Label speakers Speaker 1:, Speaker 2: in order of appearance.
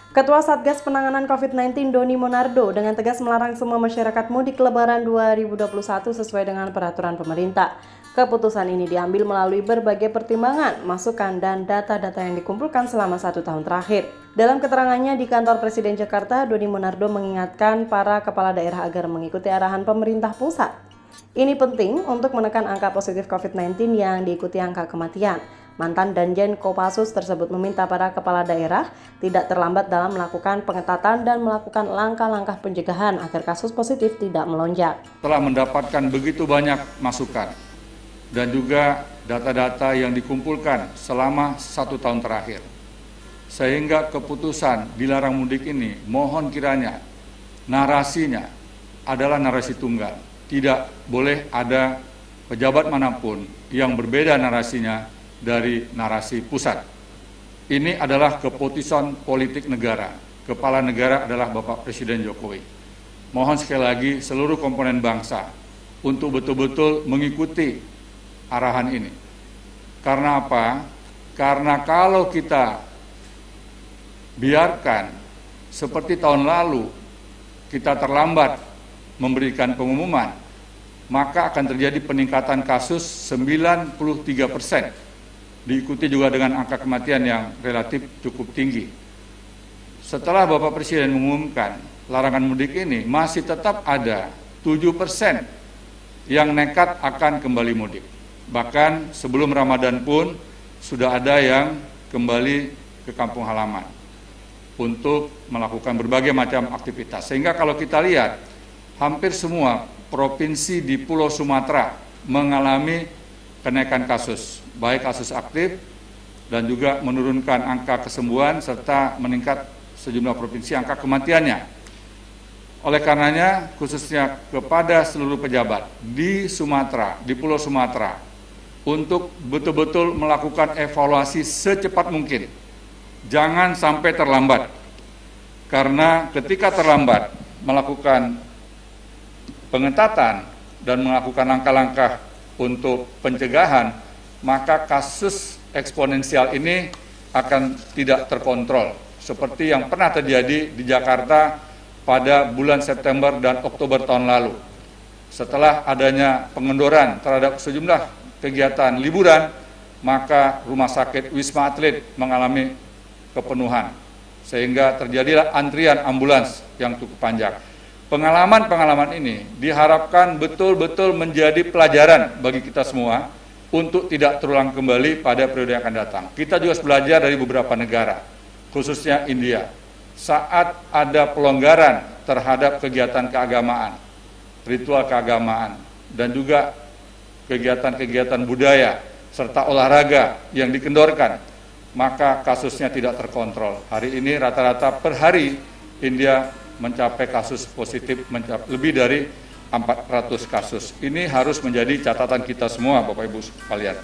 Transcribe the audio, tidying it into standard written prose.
Speaker 1: Ketua Satgas Penanganan COVID-19 Doni Monardo dengan tegas melarang semua masyarakat mudik Lebaran 2021 sesuai dengan peraturan pemerintah. Keputusan ini diambil melalui berbagai pertimbangan, masukan, dan data-data yang dikumpulkan selama 1 tahun terakhir. Dalam keterangannya di kantor Presiden Jakarta, Doni Monardo mengingatkan para kepala daerah agar mengikuti arahan pemerintah pusat. Ini penting untuk menekan angka positif COVID-19 yang diikuti angka kematian. Mantan Danjen Kopassus tersebut meminta para kepala daerah tidak terlambat dalam melakukan pengetatan dan melakukan langkah-langkah pencegahan agar kasus positif tidak melonjak.
Speaker 2: Telah mendapatkan begitu banyak masukan dan juga data-data yang dikumpulkan selama 1 tahun terakhir. Sehingga keputusan dilarang mudik ini mohon kiranya narasinya adalah narasi tunggal. Tidak boleh ada pejabat manapun yang berbeda narasinya dari narasi pusat. Ini adalah keputusan politik negara. Kepala negara adalah Bapak Presiden Jokowi. Mohon sekali lagi seluruh komponen bangsa untuk betul-betul mengikuti arahan ini. Karena apa? Karena kalau kita biarkan seperti tahun lalu kita terlambat memberikan pengumuman, maka akan terjadi peningkatan kasus 93%. Diikuti juga dengan angka kematian yang relatif cukup tinggi. Setelah Bapak Presiden mengumumkan larangan mudik ini, masih tetap ada 7% yang nekat akan kembali mudik. Bahkan sebelum Ramadan pun sudah ada yang kembali ke kampung halaman untuk melakukan berbagai macam aktivitas. Sehingga kalau kita lihat, hampir semua provinsi di Pulau Sumatera mengalami kenaikan kasus, baik kasus aktif dan juga menurunkan angka kesembuhan serta meningkat sejumlah provinsi angka kematiannya. Oleh karenanya, khususnya kepada seluruh pejabat di Sumatera, di Pulau Sumatera, untuk betul-betul melakukan evaluasi secepat mungkin. Jangan sampai terlambat, karena ketika terlambat melakukan pengetatan dan melakukan langkah-langkah untuk pencegahan, maka kasus eksponensial ini akan tidak terkontrol seperti yang pernah terjadi di Jakarta pada bulan September dan Oktober tahun lalu. Setelah adanya pengendoran terhadap sejumlah kegiatan liburan, maka rumah sakit Wisma Atlet mengalami kepenuhan sehingga terjadilah antrian ambulans yang cukup panjang. Pengalaman-pengalaman ini diharapkan betul-betul menjadi pelajaran bagi kita semua untuk tidak terulang kembali pada periode yang akan datang. Kita juga harus belajar dari beberapa negara, khususnya India. Saat ada pelonggaran terhadap kegiatan keagamaan, ritual keagamaan, dan juga kegiatan-kegiatan budaya, serta olahraga yang dikendorkan, maka kasusnya tidak terkontrol. Hari ini rata-rata per hari India mencapai kasus positif lebih dari 400 kasus. Ini harus menjadi catatan kita semua, Bapak Ibu sekalian.